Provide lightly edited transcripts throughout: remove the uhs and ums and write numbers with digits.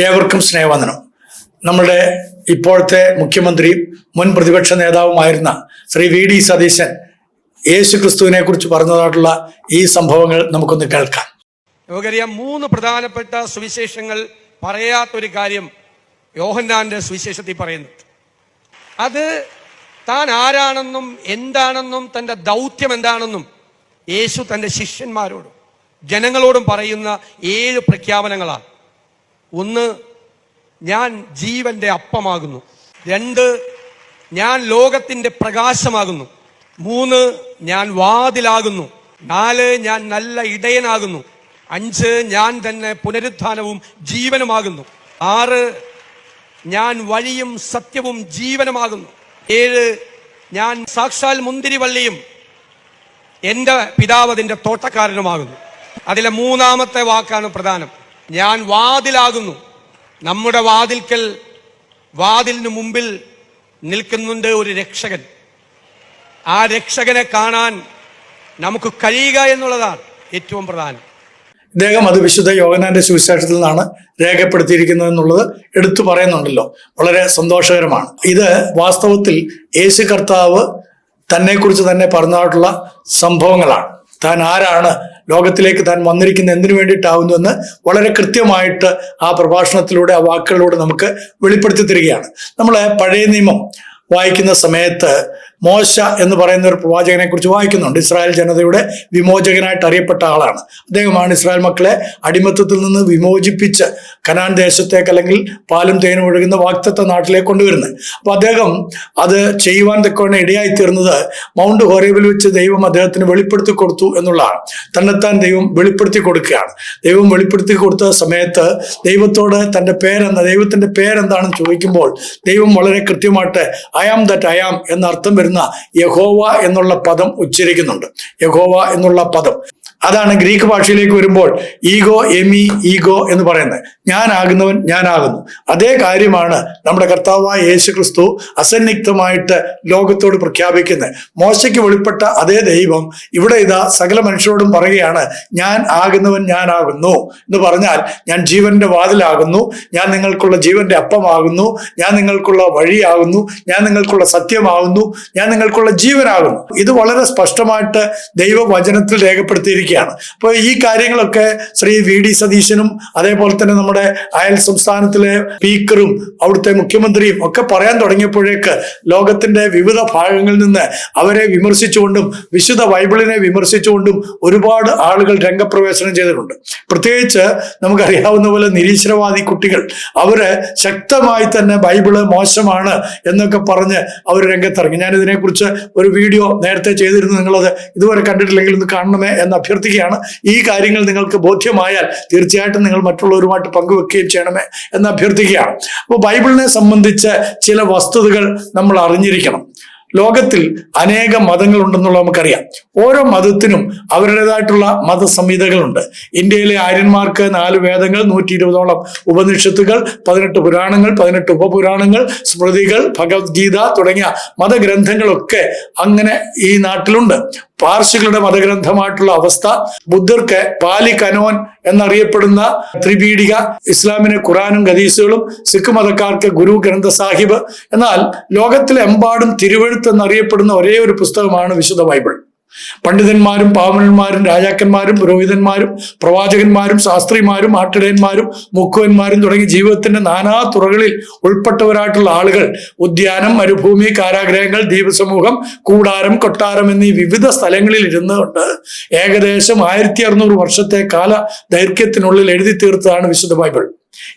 ഏവർക്കും സ്നേഹവന്ദനം. നമ്മുടെ ഇപ്പോഴത്തെ മുഖ്യമന്ത്രിയും മുൻ പ്രതിപക്ഷ നേതാവുമായിരുന്ന ശ്രീ വി.ഡി. സതീശൻ യേശു ക്രിസ്തുവിനെ കുറിച്ച് പറഞ്ഞതായിട്ടുള്ള ഈ സംഭവങ്ങൾ നമുക്കൊന്ന് കേൾക്കാം. നമുക്കറിയാം, 3 പ്രധാനപ്പെട്ട സുവിശേഷങ്ങൾ പറയാത്തൊരു കാര്യം യോഹന്നാന്റെ സുവിശേഷത്തിൽ പറയുന്നു. അത് താൻ ആരാണെന്നും എന്താണെന്നും തൻ്റെ ദൗത്യം എന്താണെന്നും യേശു തൻ്റെ ശിഷ്യന്മാരോടും ജനങ്ങളോടും പറയുന്ന 7 പ്രഖ്യാപനങ്ങളാണ്. 1, ഞാൻ ജീവന്റെ അപ്പമാകുന്നു. 2, ഞാൻ ലോകത്തിൻ്റെ പ്രകാശമാകുന്നു. 3, ഞാൻ വാതിലാകുന്നു. 4, ഞാൻ നല്ല ഇടയനാകുന്നു. 5, ഞാൻ തന്നെ പുനരുത്ഥാനവും ജീവനുമാകുന്നു. 6, ഞാൻ വഴിയും സത്യവും ജീവനുമാകുന്നു. 7, ഞാൻ സാക്ഷാൽ മുന്തിരിവള്ളിയും എൻ്റെ പിതാവ് അതിൻ്റെ തോട്ടക്കാരനുമാകുന്നു. അതിലെ 3ാമത്തെ വാക്കാണ് പ്രധാനം. ഞാൻ വാതിലാകുന്നു. നമ്മുടെ വാതിലിന് മുമ്പിൽ നിൽക്കുന്നുണ്ട് ഒരു രക്ഷകൻ. ആ രക്ഷകനെ കാണാൻ നമുക്ക് കഴിയുക എന്നുള്ളതാണ് ഏറ്റവും പ്രധാനം. ഇദ്ദേഹം അത് വിശുദ്ധ യോഹന്നാന്റെ സുവിശേഷത്തിൽ നിന്നാണ് രേഖപ്പെടുത്തിയിരിക്കുന്നത് എന്നുള്ളത് എടുത്തു പറയുന്നുണ്ടല്ലോ. വളരെ സന്തോഷകരമാണ്. ഇത് വാസ്തവത്തിൽ യേശു കർത്താവ് തന്നെക്കുറിച്ച് തന്നെ പറഞ്ഞതായിട്ടുള്ള സംഭവങ്ങളാണ്. താൻ ആരാണ്, ലോകത്തിലേക്ക് താൻ വന്നിരിക്കുന്ന എന്തിനു വേണ്ടിയിട്ടാവുന്നു എന്ന് വളരെ കൃത്യമായിട്ട് ആ പ്രഭാഷണത്തിലൂടെ, ആ വാക്കുകളിലൂടെ നമുക്ക് വെളിപ്പെടുത്തി തരികയാണ്. നമ്മൾ പഴയ നിയമം വായിക്കുന്ന സമയത്ത് മോശ എന്ന് പറയുന്ന ഒരു പ്രവാചകനെ കുറിച്ച് വായിക്കുന്നുണ്ട്. ഇസ്രായേൽ ജനതയുടെ വിമോചകനായിട്ട് അറിയപ്പെട്ട ആളാണ്. അദ്ദേഹമാണ് ഇസ്രായേൽ മക്കളെ അടിമത്തത്തിൽ നിന്ന് വിമോചിപ്പിച്ച് കനാൻ ദേശത്തേക്ക്, അല്ലെങ്കിൽ പാലും തേനും ഒഴുകുന്ന വാഗ്ദത്ത നാട്ടിലേക്ക് കൊണ്ടുവരുന്നത്. അപ്പൊ അദ്ദേഹം അത് ചെയ്യുവാൻ തക്കവണ്ണം ഇടയായി തീർന്നത് മൗണ്ട് ഹോരേബിൽ വെച്ച് ദൈവം അദ്ദേഹത്തിന് വെളിപ്പെടുത്തി കൊടുത്തു എന്നുള്ളതാണ്. തന്നെത്താൻ ദൈവം വെളിപ്പെടുത്തി കൊടുക്കുകയാണ്. ദൈവം വെളിപ്പെടുത്തി കൊടുത്ത സമയത്ത് ദൈവത്തോട് ദൈവത്തിന്റെ പേരെന്താണെന്ന് ചോദിക്കുമ്പോൾ ദൈവം വളരെ കൃത്യമായിട്ട് I am that I am എന്ന അർത്ഥം വരുന്ന യഹോവ എന്നുള്ള പദം ഉച്ചരിക്കുന്നുണ്ട്. യഹോവ എന്നുള്ള പദം അതാണ് ഗ്രീക്ക് ഭാഷയിലേക്ക് വരുമ്പോൾ ഈഗോ എന്ന് പറയുന്നത്. ഞാനാകുന്നവൻ ഞാനാകുന്നു. അതേ കാര്യമാണ് നമ്മുടെ കർത്താവായ യേശു ക്രിസ്തു അസന്നിഗ്ധമായിട്ട് ലോകത്തോട് പ്രഖ്യാപിക്കുന്നത്. മോശയ്ക്ക് വെളിപ്പെട്ട അതേ ദൈവം ഇവിടെ ഇതാ സകല മനുഷ്യരോടും പറയുകയാണ്, ഞാൻ ആകുന്നവൻ ഞാനാകുന്നു എന്ന് പറഞ്ഞാൽ, ഞാൻ ജീവന്റെ വാതിലാകുന്നു, ഞാൻ നിങ്ങൾക്കുള്ള ജീവന്റെ അപ്പമാകുന്നു, ഞാൻ നിങ്ങൾക്കുള്ള വഴിയാകുന്നു, ഞാൻ നിങ്ങൾക്കുള്ള സത്യമാകുന്നു, ഞാൻ നിങ്ങൾക്കുള്ള ജീവനാകുന്നു. ഇത് വളരെ സ്പഷ്ടമായിട്ട് ദൈവവചനത്തിൽ രേഖപ്പെടുത്തിയിരിക്കുകയാണ്. അപ്പോൾ ഈ കാര്യങ്ങളൊക്കെ ശ്രീ വി.ഡി. സതീശനും അതേപോലെ തന്നെ നമ്മുടെ അയൽ സംസ്ഥാനത്തിലെ സ്പീക്കറും അവിടുത്തെ മുഖ്യമന്ത്രിയും ഒക്കെ പറയാൻ തുടങ്ങിയപ്പോഴേക്ക് ലോകത്തിന്റെ വിവിധ ഭാഗങ്ങളിൽ നിന്ന് അവരെ വിമർശിച്ചുകൊണ്ടും വിശുദ്ധ ബൈബിളിനെ വിമർശിച്ചുകൊണ്ടും ഒരുപാട് ആളുകൾ രംഗപ്രവേശനം ചെയ്തിട്ടുണ്ട്. പ്രത്യേകിച്ച് നമുക്കറിയാവുന്ന പോലെ നിരീശ്വരവാദി കുട്ടികൾ അവര് ശക്തമായി തന്നെ ബൈബിള് മോശമാണ് എന്നൊക്കെ പറഞ്ഞ് അവർ രംഗത്തിറങ്ങി. ഞാൻ ഇതിനെക്കുറിച്ച് ഒരു വീഡിയോ നേരത്തെ ചെയ്തിരുന്നു. നിങ്ങളത് ഇതുവരെ കണ്ടിട്ടില്ലെങ്കിൽ ഒന്ന് കാണണമേ എന്ന് അഭ്യർത്ഥിക്കുകയാണ്. ഈ കാര്യങ്ങൾ നിങ്ങൾക്ക് ബോധ്യമായാൽ തീർച്ചയായിട്ടും നിങ്ങൾ മറ്റുള്ളവരുമായിട്ട് പങ്കുവെക്കുകയും ചെയ്യണമേ എന്ന് അഭ്യർത്ഥിക്കുകയാണ്. അപ്പോൾ ബൈബിളിനെ സംബന്ധിച്ച് ചില വസ്തുതകൾ നമ്മൾ അറിഞ്ഞിരിക്കണം. ലോകത്തിൽ അനേക മതങ്ങളുണ്ടെന്നുള്ളത് നമുക്കറിയാം. ഓരോ മതത്തിനും അവരുടേതായിട്ടുള്ള മതസംഹിതകളുണ്ട്. ഇന്ത്യയിലെ ആര്യന്മാർക്ക് 4 വേദങ്ങൾ, 120ഓളം ഉപനിഷത്തുകൾ, 18 പുരാണങ്ങൾ, 18 ഉപപുരാണങ്ങൾ, സ്മൃതികൾ, ഭഗവത്ഗീത തുടങ്ങിയ മതഗ്രന്ഥങ്ങളൊക്കെ അങ്ങനെ ഈ നാട്ടിലുണ്ട്. പാർസികളുടെ മതഗ്രന്ഥമായിട്ടുള്ള അവസ്ഥ, ബുദ്ധർക്ക് പാലി കനോൻ എന്നറിയപ്പെടുന്ന ത്രിപീഠിക, ഇസ്ലാമിന് ഖുറാനും ഹദീസുകളും, സിഖ് മതക്കാർക്ക് ഗുരു ഗ്രന്ഥ സാഹിബ്. എന്നാൽ ലോകത്തിലെമ്പാടും തിരുവെഴുത്ത് എന്നറിയപ്പെടുന്ന ഒരേ ഒരു പുസ്തകമാണ് വിശുദ്ധ ബൈബിൾ. പണ്ഡിതന്മാരും പാവനന്മാരും രാജാക്കന്മാരും പുരോഹിതന്മാരും പ്രവാചകന്മാരും ശാസ്ത്രിമാരും ആട്ടിടയന്മാരും മുക്കുവന്മാരും തുടങ്ങി ജീവിതത്തിന്റെ നാനാ തുറകളിൽ ഉൾപ്പെട്ടവരായിട്ടുള്ള ആളുകൾ ഉദ്യാനം, മരുഭൂമി, കാരാഗ്രഹങ്ങൾ, ദ്വീപസമൂഹം, കൂടാരം, കൊട്ടാരം എന്നീ വിവിധ സ്ഥലങ്ങളിൽ ഇരുന്നുകൊണ്ട് ഏകദേശം 1600 വർഷത്തെ കാല ദൈർഘ്യത്തിനുള്ളിൽ എഴുതി തീർത്തതാണ് വിശുദ്ധ ബൈബിൾ.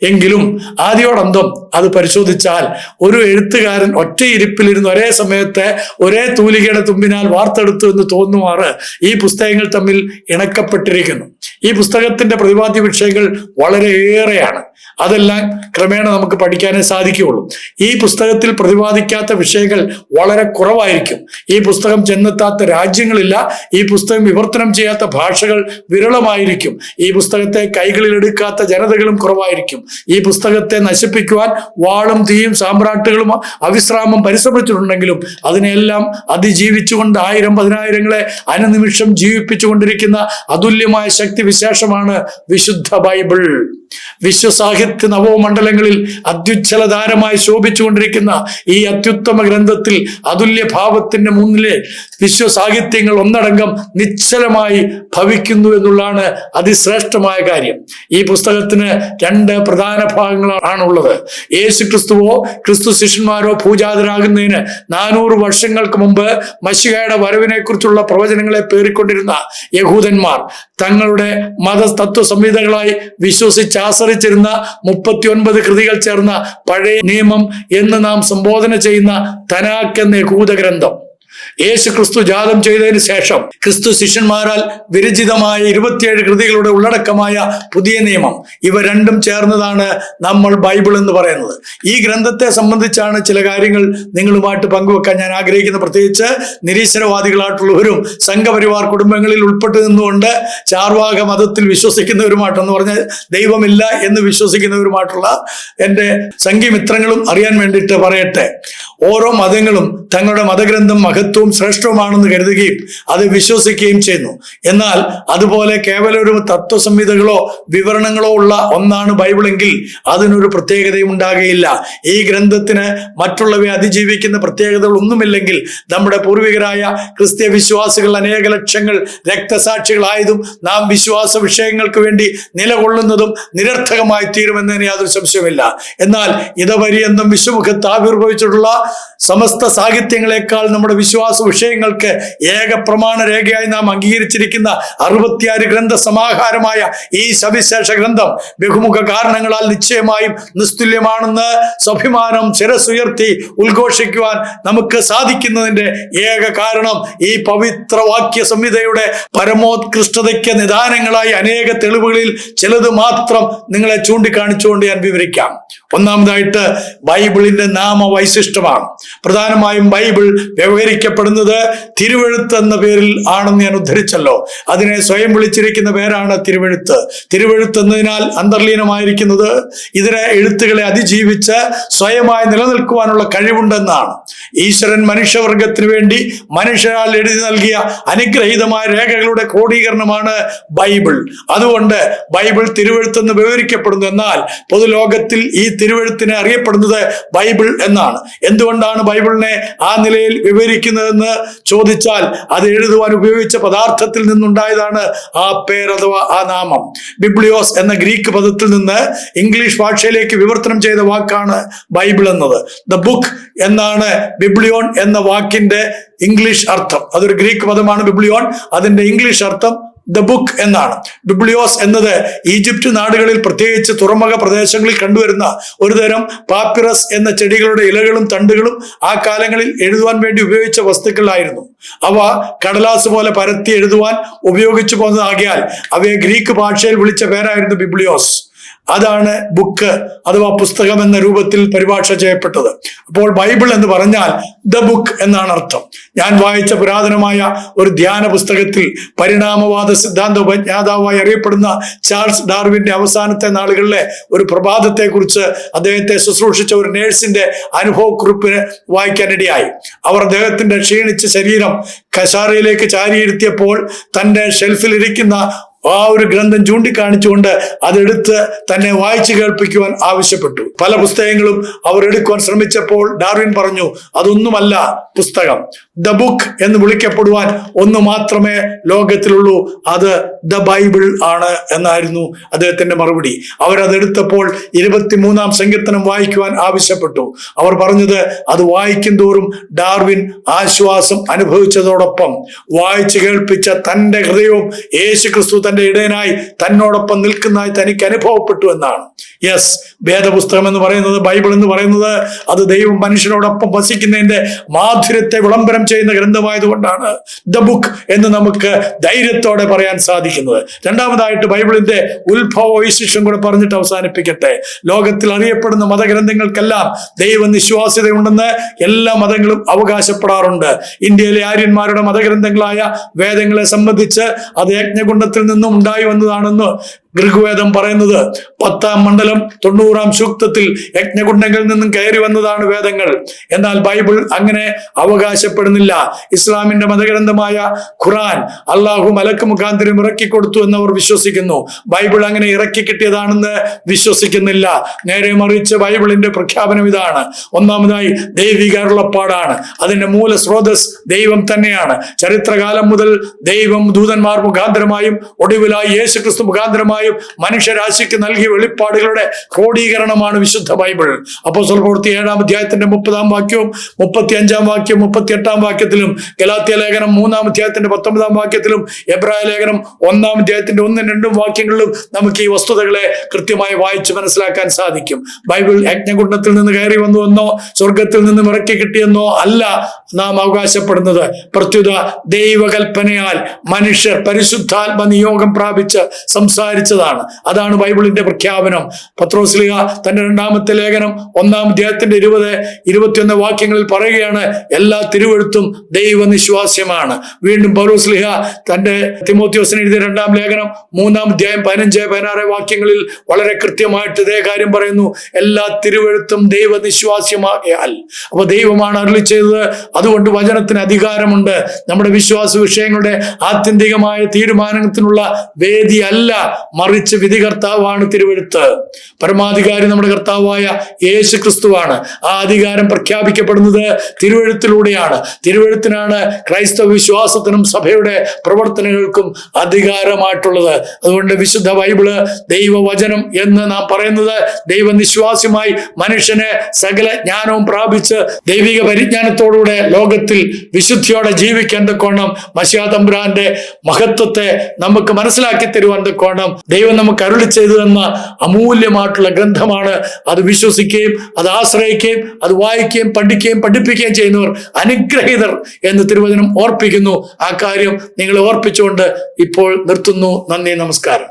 എങ്കിലും ആദ്യോടന്തം അത് പരിശോധിച്ചാൽ ഒരു എഴുത്തുകാരൻ ഒറ്റയിരിപ്പിലിരുന്ന് ഒരേ സമയത്ത് ഒരേ തൂലികയുടെ തുമ്പിനാൽ വാർത്തെടുത്തു എന്ന് തോന്നുമാറ് ഈ പുസ്തകങ്ങൾ തമ്മിൽ ഇണക്കപ്പെട്ടിരിക്കുന്നു. ഈ പുസ്തകത്തിന്റെ പ്രതിപാദ്യ വിഷയങ്ങൾ വളരെയേറെയാണ്. അതെല്ലാം ക്രമേണ നമുക്ക് പഠിക്കാനേ സാധിക്കുകയുള്ളൂ. ഈ പുസ്തകത്തിൽ പ്രതിപാദിക്കാത്ത വിഷയങ്ങൾ വളരെ കുറവായിരിക്കും. ഈ പുസ്തകം ചെന്നെത്താത്ത രാജ്യങ്ങളില്ല. ഈ പുസ്തകം വിവർത്തനം ചെയ്യാത്ത ഭാഷകൾ വിരളമായിരിക്കും. ഈ പുസ്തകത്തെ കൈകളിൽ എടുക്കാത്ത ജനതകളും കുറവായിരിക്കും. ഈ പുസ്തകത്തെ നശിപ്പിക്കുവാൻ വാളും തീയും സാമ്രാട്ടുകളും അവിശ്രാമം പരിശ്രമിച്ചിട്ടുണ്ടെങ്കിലും അതിനെല്ലാം അതിജീവിച്ചുകൊണ്ട് 1000-10,000ങ്ങളെ അനുനിമിഷം ജീവിപ്പിച്ചുകൊണ്ടിരിക്കുന്ന അതുല്യമായ ശക്തി വിശേഷമാണ് വിശുദ്ധ ബൈബിൾ. വിശ്വസാഹിത്യ നവോമണ്ഡലങ്ങളിൽ അത്യുജ്വലതാരമായി ശോഭിച്ചുകൊണ്ടിരിക്കുന്ന ഈ അത്യുത്തമ ഗ്രന്ഥത്തിൽ അതുല്യ ഭാവത്തിന്റെ മുന്നിലെ വിശ്വസാഹിത്യങ്ങൾ ഒന്നടങ്കം നിശ്ചലമായി ഭവിക്കുന്നു എന്നുള്ളതാണ് അതിശ്രേഷ്ഠമായ കാര്യം. ഈ പുസ്തകത്തിന് 2 പ്രധാന ഭാഗങ്ങളാണുള്ളത്. യേശു ക്രിസ്തുവോ ക്രിസ്തു ശിഷ്യന്മാരോ പൂജാതരാകുന്നതിന് 400 വർഷങ്ങൾക്ക് മുമ്പ് മശിഹയുടെ വരവിനെ കുറിച്ചുള്ള പ്രവചനങ്ങളെ പേറിക്കൊണ്ടിരുന്ന യഹൂദന്മാർ തങ്ങളുടെ തത്വ സംഹിതകളായി വിശ്വസിച്ച് ആശ്രയിച്ചിരുന്ന 39 കൃതികൾ ചേർന്ന പഴയ നിയമം എന്ന് നാം സംബോധന ചെയ്യുന്ന തനാക്ക് എന്ന യഹൂദ ഗ്രന്ഥം. യേശു ക്രിസ്തു ജാതം ചെയ്തതിനു ശേഷം ക്രിസ്തു ശിഷ്യന്മാരാൽ വിരചിതമായ 27 കൃതികളുടെ ഉള്ളടക്കമായ പുതിയ നിയമം, ഇവ രണ്ടും ചേർന്നതാണ് നമ്മൾ ബൈബിൾ എന്ന് പറയുന്നത്. ഈ ഗ്രന്ഥത്തെ സംബന്ധിച്ചാണ് ചില കാര്യങ്ങൾ നിങ്ങളുമായിട്ട് പങ്കുവെക്കാൻ ഞാൻ ആഗ്രഹിക്കുന്നത്. പ്രത്യേകിച്ച് നിരീശ്വരവാദികളായിട്ടുള്ളവരും സംഘപരിവാർ കുടുംബങ്ങളിൽ ഉൾപ്പെട്ടു നിന്നുകൊണ്ട് ചാർവാക മതത്തിൽ വിശ്വസിക്കുന്നവരുമായിട്ടെന്ന് പറഞ്ഞാൽ ദൈവമില്ല എന്ന് വിശ്വസിക്കുന്നവരുമായിട്ടുള്ള എൻ്റെ സംഘമിത്രങ്ങളും അറിയാൻ വേണ്ടിയിട്ട് പറയട്ടെ. ഓരോ മതങ്ങളും തങ്ങളുടെ മതഗ്രന്ഥം മഹത്വവും ശ്രേഷ്ഠവുമാണെന്ന് കരുതുകയും അത് വിശ്വസിക്കുകയും ചെയ്യുന്നു. എന്നാൽ അതുപോലെ കേവലം ഒരു തത്വസംഹിതകളോ വിവരണങ്ങളോ ഉള്ള ഒന്നാണ് ബൈബിളെങ്കിൽ അതിനൊരു പ്രത്യേകതയും ഉണ്ടാകുകയില്ല. ഈ ഗ്രന്ഥത്തിന് മറ്റുള്ളവയെ അതിജീവിക്കുന്ന പ്രത്യേകതകൾ ഒന്നുമില്ലെങ്കിൽ നമ്മുടെ പൂർവികരായ ക്രിസ്ത്യ വിശ്വാസികൾ അനേക ലക്ഷങ്ങൾ രക്തസാക്ഷികളായതും നാം വിശ്വാസ വിഷയങ്ങൾക്ക് വേണ്ടി നിലകൊള്ളുന്നതും നിരർത്ഥകമായി തീരുമെന്നതിന് യാതൊരു സംശയമില്ല. എന്നാൽ ഇതപര്യന്തം വിശ്വമുഖത്ത് ആവിർഭവിച്ചിട്ടുള്ള സമസ്ത സാഹിത്യങ്ങളെക്കാൾ നമ്മുടെ വിശ്വാസ വിഷയങ്ങൾക്ക് ഏക പ്രമാണ രേഖയായി നാം അംഗീകരിച്ചിരിക്കുന്ന 66 ഗ്രന്ഥ സമാഹാരമായ ഈ സവിശേഷ ഗ്രന്ഥം ബഹുമുഖ കാരണങ്ങളാൽ നിശ്ചയമായും നിസ്തുല്യമാണെന്ന് സ്വാഭിമാനം ശിരസുയർത്തി ഉദ്ഘോഷിക്കുവാൻ നമുക്ക് സാധിക്കുന്നതിന്റെ ഏക കാരണം ഈ പവിത്ര വാക്യ സംഹിതയുടെ പരമോത്കൃഷ്ടതയ്ക്ക് നിദാനങ്ങളായി അനേക തെളിവുകളിൽ ചിലത് മാത്രം നിങ്ങളെ ചൂണ്ടിക്കാണിച്ചുകൊണ്ട് ഞാൻ വിവരിക്കാം. ഒന്നാമതായിട്ട് ബൈബിളിന്റെ നാമവൈശിഷ്ടമാണ്. പ്രധാനമായും ബൈബിൾ വ്യവഹരിക്കപ്പെടുന്നത് തിരുവെഴുത്ത് എന്ന പേരിൽ ആണെന്ന് ഞാൻ ഉദ്ധരിച്ചല്ലോ. അതിനെ സ്വയം വിളിച്ചിരിക്കുന്ന പേരാണ് തിരുവെഴുത്ത്. തിരുവെഴുത്ത് എന്നതിനാൽ അന്തർലീനമായിരിക്കുന്നത് ഇതര എഴുത്തുകളെ അതിജീവിച്ച് സ്വയമായി നിലനിൽക്കുവാനുള്ള കഴിവുണ്ടെന്നാണ്. ഈശ്വരൻ മനുഷ്യവർഗത്തിന് വേണ്ടി മനുഷ്യരാൽ എഴുതി നൽകിയ അനുഗ്രഹീതമായ രേഖകളുടെ ക്രോഡീകരണമാണ് ബൈബിൾ. അതുകൊണ്ട് ബൈബിൾ തിരുവെഴുത്തെന്ന് വിവരിക്കപ്പെടുന്നു. എന്നാൽ പൊതുലോകത്തിൽ ഈ തിരുവെഴുത്തിനെ അറിയപ്പെടുന്നത് ബൈബിൾ എന്നാണ്. എന്തുകൊണ്ടാണ് ബൈബിളിനെ ആ നിലയിൽ വിവരിക്കുന്നതെന്ന് ചോദിച്ചാൽ അത് എഴുതുവാൻ ഉപയോഗിച്ച പദാർത്ഥത്തിൽ നിന്നുണ്ടായതാണ് ആ പേർ അഥവാ ആ നാമം. ബിബ്ലിയോസ് എന്ന ഗ്രീക്ക് പദത്തിൽ നിന്ന് ഇംഗ്ലീഷ് ഭാഷയിലേക്ക് വിവർത്തനം ചെയ്ത വാക്കാണ് ബൈബിൾ എന്നത്. ദ ബുക്ക് എന്നാണ് ബിബ്ലിയോൺ എന്ന വാക്കിന്റെ ഇംഗ്ലീഷ് അർത്ഥം. അതൊരു ഗ്രീക്ക് പദമാണ് ബിബ്ലിയോൺ. അതിന്റെ ഇംഗ്ലീഷ് അർത്ഥം ദ ബുക്ക് എന്നാണ്. ബിബ്ലിയോസ് എന്നത് ഈജിപ്റ്റ് നാടുകളിൽ പ്രത്യേകിച്ച് തുറമുഖ പ്രദേശങ്ങളിൽ കണ്ടുവരുന്ന ഒരു തരം പാപ്പിറസ് എന്ന ചെടികളുടെ ഇലകളും തണ്ടുകളും ആ കാലങ്ങളിൽ എഴുതുവാൻ വേണ്ടി ഉപയോഗിച്ച വസ്തുക്കളായിരുന്നു. അവ കടലാസ് പോലെ പരത്തി എഴുതുവാൻ ഉപയോഗിച്ചു പോകുന്നതാകിയാൽ അവയെ ഗ്രീക്ക് ഭാഷയിൽ വിളിച്ച പേരായിരുന്നു ബിബ്ലിയോസ്. അതാണ് ബുക്ക് അഥവാ പുസ്തകം എന്ന രൂപത്തിൽ പരിഭാഷ ചെയ്യപ്പെട്ടത്. അപ്പോൾ ബൈബിൾ എന്ന് പറഞ്ഞാൽ ദ ബുക്ക് എന്നാണ് അർത്ഥം. ഞാൻ വായിച്ച പുരാതനമായ ഒരു ധ്യാന പുസ്തകത്തിൽ പരിണാമവാദ സിദ്ധാന്ത ഉപജ്ഞാതാവായി അറിയപ്പെടുന്ന ചാൾസ് ഡാർവിന്റെ അവസാനത്തെ നാളുകളിലെ ഒരു പ്രഭാതത്തെ കുറിച്ച് അദ്ദേഹത്തെ ശുശ്രൂഷിച്ച ഒരു നേഴ്സിന്റെ അനുഭവക്കുറിപ്പിന് വായിക്കാനിടയായി. അവർ അദ്ദേഹത്തിന്റെ ക്ഷീണിച്ച ശരീരം കസാരയിലേക്ക് ചാരിയിരുത്തിയപ്പോൾ തന്റെ ഷെൽഫിലിരിക്കുന്ന ആ ഒരു ഗ്രന്ഥം ചൂണ്ടിക്കാണിച്ചുകൊണ്ട് അതെടുത്ത് തന്നെ വായിച്ചു കേൾപ്പിക്കുവാൻ ആവശ്യപ്പെട്ടു. പല പുസ്തകങ്ങളും അവർ എടുക്കുവാൻ ശ്രമിച്ചപ്പോൾ ഡാർവിൻ പറഞ്ഞു, അതൊന്നുമല്ല പുസ്തകം. ദ ബുക്ക് എന്ന് വിളിക്കപ്പെടുവാൻ ഒന്ന് മാത്രമേ ലോകത്തിലുള്ളൂ, അത് ദ ബൈബിൾ ആണ് എന്നായിരുന്നു അദ്ദേഹത്തിന്റെ മറുപടി. അവരതെടുത്തപ്പോൾ 23-ാം സങ്കീർത്തനം വായിക്കുവാൻ ആവശ്യപ്പെട്ടു. അവർ പറഞ്ഞത് അത് വായിക്കും തോറും ഡാർവിൻ ആശ്വാസം അനുഭവിച്ചതോടൊപ്പം വായിച്ചു കേൾപ്പിച്ച തന്റെ ഹൃദയവും യേശു ക്രിസ്തു തന്റെ ഇടയനായി തന്നോടൊപ്പം നിൽക്കുന്നതായി തനിക്ക് അനുഭവപ്പെട്ടു എന്നാണ്. യെസ്, വേദപുസ്തകം എന്ന് പറയുന്നത്, ബൈബിൾ എന്ന് പറയുന്നത് അത് ദൈവം മനുഷ്യനോടൊപ്പം വസിക്കുന്നതിന്റെ മാധുര്യത്തെ വിളംബരം ചെയ്യുന്ന ഗ്രന്ഥമായതുകൊണ്ടാണ് ദ ബുക്ക് എന്ന് നമുക്ക് ധൈര്യത്തോടെ പറയാൻ സാധിക്കുന്നത്. രണ്ടാമതായിട്ട് ബൈബിളിന്റെ ഉത്ഭവ വൈശിഷ്ട്യം കൂടെ പറഞ്ഞിട്ട് അവസാനിപ്പിക്കട്ടെ. ലോകത്തിൽ അറിയപ്പെടുന്ന മതഗ്രന്ഥങ്ങൾക്കെല്ലാം ദൈവനിശ്വാസ്യതയുണ്ടെന്ന് എല്ലാ മതങ്ങളും അവകാശപ്പെടാറുണ്ട്. ഇന്ത്യയിലെ ആര്യന്മാരുടെ മതഗ്രന്ഥങ്ങളായ വേദങ്ങളെ സംബന്ധിച്ച് അത് യജ്ഞകുണ്ഡത്തിൽ നിന്നും ഉണ്ടായി വന്നതാണെന്ന് ഋഗ്വേദം പറയുന്നത് 10-ാം മണ്ഡലം 90-ാം സൂക്തത്തിൽ യജ്ഞകുണ്ഡങ്ങളിൽ നിന്നും കയറി വന്നതാണ് വേദങ്ങൾ. എന്നാൽ ബൈബിൾ അങ്ങനെ അവകാശപ്പെടുന്നില്ല. ഇസ്ലാമിന്റെ മതഗ്രന്ഥമായ ഖുർആൻ അള്ളാഹു മലക്ക് മുഖാന്തരം ഇറക്കി കൊടുത്തു എന്നവർ വിശ്വസിക്കുന്നു. ബൈബിൾ അങ്ങനെ ഇറക്കി കിട്ടിയതാണെന്ന് വിശ്വസിക്കുന്നില്ല. നേരെ മറിച്ച് ബൈബിളിന്റെ പ്രഖ്യാപനം ഇതാണ്. ഒന്നാമതായി ദൈവിക അരുളപ്പാടാണ്. അതിന്റെ മൂല സ്രോതസ് ദൈവം തന്നെയാണ്. ചരിത്രകാലം മുതൽ ദൈവം ദൂതന്മാർ മുഖാന്തരമായും ഒടുവിലായി യേശു ക്രിസ്തു മുഖാന്തരമായും മനുഷ്യരാശിക്ക് നൽകിയ വെളിപ്പാടുകളുടെ ക്രോഡീകരണമാണ് വിശുദ്ധ ബൈബിൾ. അപ്പോസ്തല പ്രവൃത്തി 7-ാം അധ്യായത്തിന്റെ 30-ാം വാക്യവും 35-ാം വാക്യവും 38-ാം വാക്യത്തിലും, ഗലാത്യ ലേഖനം 3-ാം അധ്യായത്തിന്റെ 19-ാം വാക്യത്തിലും, എബ്രായ ലേഖനം 1-ാം അധ്യായത്തിന്റെ 1-2 വാക്യങ്ങളിലും നമുക്ക് ഈ വസ്തുതകളെ കൃത്യമായി വായിച്ച് മനസ്സിലാക്കാൻ സാധിക്കും. ബൈബിൾ യജ്ഞകുണ്ഡത്തിൽ നിന്ന് കയറി വന്നുവെന്നോ സ്വർഗത്തിൽ നിന്നും ഇറക്കി കിട്ടിയെന്നോ അല്ല നാം അവകാശപ്പെടുന്നത്. പ്രത്യുത ദൈവകൽപ്പനയാൽ മനുഷ്യർ പരിശുദ്ധാത്മ നിയോഗം പ്രാപിച്ച് സംസാരിച്ചതാണ്. അതാണ് ബൈബിളിന്റെ പ്രഖ്യാപനം. പത്രോസ്ലീഹ തന്റെ 2-ാമത്തെ ലേഖനം 1-ാം അധ്യായത്തിന്റെ 20-21 വാക്യങ്ങളിൽ പറയുകയാണ്, എല്ലാ തിരുവെഴുത്തും ദൈവനിശ്വാസ്യമാണ്. വീണ്ടും പൗലോസ്ലീഹ തന്റെ തിമോത്തിയോസിന് എഴുതിയ 2-ാം ലേഖനം 3-ാം അധ്യായം 15-16 വാക്യങ്ങളിൽ വളരെ കൃത്യമായിട്ട് ഇതേ കാര്യം പറയുന്നു. എല്ലാ തിരുവെഴുത്തും ദൈവനിശ്വാസ്യമാകയാൽ. അപ്പൊ ദൈവമാണ് അരുളി ചെയ്തത്. അതുകൊണ്ട് വചനത്തിന് അധികാരമുണ്ട്. നമ്മുടെ വിശ്വാസ വിഷയങ്ങളുടെ ആത്യന്തികമായ തീരുമാനത്തിനുള്ള വേദി അല്ല, മറിച്ച് വിധികർത്താവാണ് തിരുവെഴുത്ത്. പരമാധികാരി നമ്മുടെ കർത്താവായ യേശു ക്രിസ്തുവാണ്. ആ അധികാരം പ്രഖ്യാപിക്കപ്പെടുന്നത് തിരുവെഴുത്തിലൂടെയാണ്. തിരുവെഴുത്തിനാണ് ക്രൈസ്തവ വിശ്വാസത്തിനും സഭയുടെ പ്രവർത്തനങ്ങൾക്കും അധികാരമായിട്ടുള്ളത്. അതുകൊണ്ട് വിശുദ്ധ ബൈബിള് ദൈവവചനം എന്ന് നാം പറയുന്നത് ദൈവനിശ്വാസ്യമായി മനുഷ്യനെ സകല ജ്ഞാനവും പ്രാപിച്ച് ദൈവിക പരിജ്ഞാനത്തോടുകൂടെ ലോകത്തിൽ വിശുദ്ധിയോടെ ജീവിക്കാൻ തക്കോണം മശിഹാ തമ്പുരാന്റെ മഹത്വത്തെ നമുക്ക് മനസ്സിലാക്കി തരുവാൻ തക്കോണം ദൈവം നമുക്ക് അരുളി ചെയ്തു എന്ന അമൂല്യമായിട്ടുള്ള ഗ്രന്ഥമാണ്. അത് വിശ്വസിക്കുകയും അത് ആശ്രയിക്കുകയും അത് വായിക്കുകയും പഠിക്കുകയും പഠിപ്പിക്കുകയും ചെയ്യുന്നവർ അനുഗ്രഹീതർ എന്ന് തിരുവചനം ഓർപ്പിക്കുന്നു. ആ കാര്യം നിങ്ങളെ ഓർപ്പിച്ചുകൊണ്ട് ഇപ്പോൾ നിർത്തുന്നു. നന്ദി, നമസ്കാരം.